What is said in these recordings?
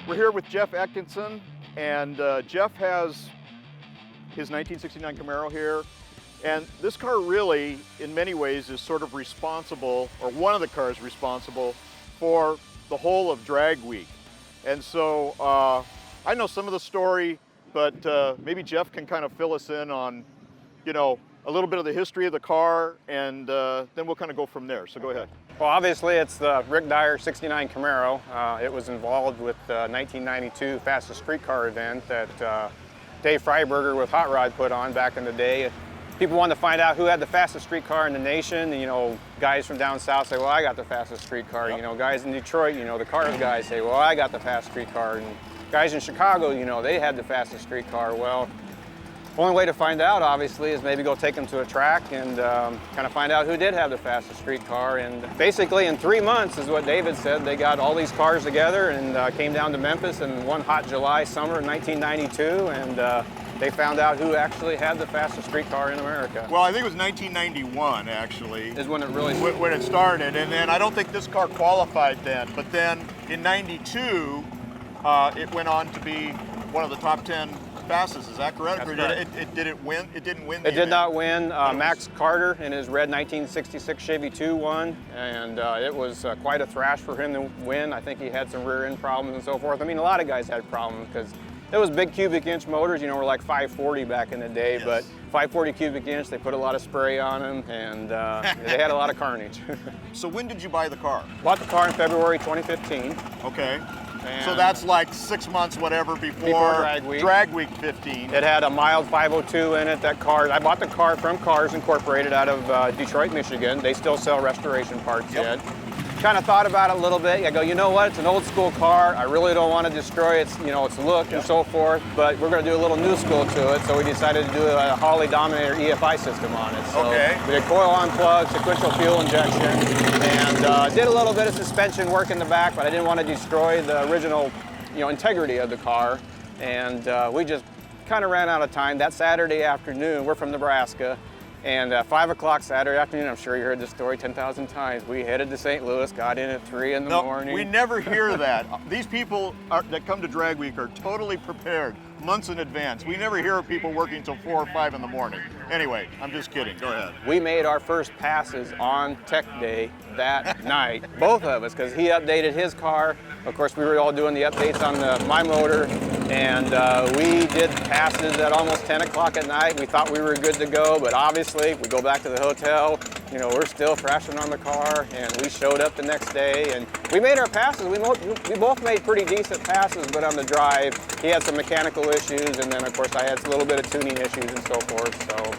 We're here with Jeff Atkinson, and Jeff has his 1969 Camaro here. And this car really, in many ways, is sort of responsible, or one of the cars responsible, for the whole of Drag Week. And so I know some of the story, but maybe Jeff can kind of fill us in on, you know, a little bit of the history of the car, and then we'll kind of go from there. So go ahead. Well, obviously it's the Rick Dyer 69 Camaro. It was involved with the 1992 Fastest Street Car event that Dave Freiberger with Hot Rod put on back in the day. People wanted to find out who had the fastest street car in the nation. And, you know, guys from down south say, well, I got the fastest street car. Yep. You know, guys in Detroit, you know, the cars guys say, well, I got the fast street car. And guys in Chicago, you know, they had the fastest street car. Well, the only way to find out, obviously, is maybe go take them to a track and kind of find out who did have the fastest street car. And basically, in 3 months, is what David said, they got all these cars together and came down to Memphis in one hot July summer in 1992, and they found out who actually had the fastest street car in America. Well, I think it was 1991, actually. Is when it really started. When it started, and then I don't think this car qualified then, but then in 92, it went on to be one of the top 10 fastest. Is that correct? That's or right. Did it win? It didn't win. It did not win. Max Carter in his red 1966 Chevy 2 won, and it was quite a thrash for him to win. I think he had some rear end problems and so forth. I mean, a lot of guys had problems because it was big cubic inch motors, you know, were like 540 back in the day, yes. But 540 cubic inch, they put a lot of spray on them, and they had a lot of carnage. So when did you buy the car? Bought the car in February 2015. Okay. And so that's like 6 months, whatever, before Drag Week 15. It had a mild 502 in it. That car, I bought the car from Cars Incorporated out of Detroit, Michigan. They still sell restoration parts yet. Kind of thought about it a little bit. I go, you know what? It's an old school car. I really don't want to destroy its, you know, its look and so forth. But we're going to do a little new school to it. So we decided to do a Holley Dominator EFI system on it. So we did coil on plug, sequential fuel injection, and did a little bit of suspension work in the back. But I didn't want to destroy the original, you know, integrity of the car. And we just kind of ran out of time. That Saturday afternoon, we're from Nebraska. And 5 o'clock Saturday afternoon, I'm sure you heard this story 10,000 times. We headed to St. Louis, got in at 3 in the morning. We never hear that. These people that come to Drag Week are totally prepared months in advance. We never hear of people working till 4 or 5 in the morning. Anyway, I'm just kidding. Go ahead. We made our first passes on Tech Day that night, both of us, because he updated his car. Of course, we were all doing the updates on my motor, and we did passes at almost 10 o'clock at night. We thought we were good to go, but obviously, we go back to the hotel, you know, we're still thrashing on the car, and we showed up the next day, and we made our passes. We both made pretty decent passes, but on the drive, he had some mechanical issues, and then, of course, I had a little bit of tuning issues and so forth, so.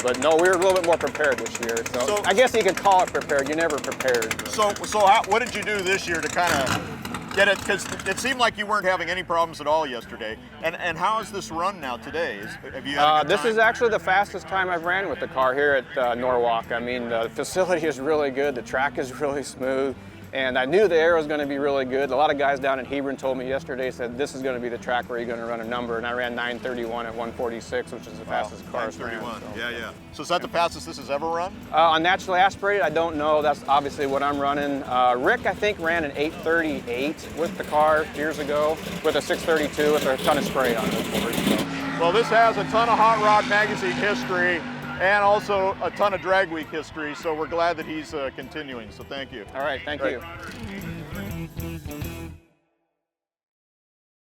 But no, we were a little bit more prepared this year. So I guess you could call it prepared. You never prepared. So what did you do this year to kind of get it? Because it seemed like you weren't having any problems at all yesterday. And how is this run now today? Have you had a good This time? is actually the fastest time I've ran with the car here at Norwalk. I mean, the facility is really good. The track is really smooth. And I knew the air was going to be really good. A lot of guys down in Hebron told me yesterday, said this is going to be the track where you're going to run a number. And I ran 9:31 at 146, which is the fastest car. 9:31, yeah. So is that the fastest this has ever run? On naturally aspirated, I don't know. That's obviously what I'm running. Rick, I think, ran an 8:38 with the car years ago, with a 632 with a ton of spray on it, of course. So. Well, this has a ton of Hot Rod Magazine history and also a ton of Drag Week history, so we're glad that he's continuing, so thank you. All right, thank you.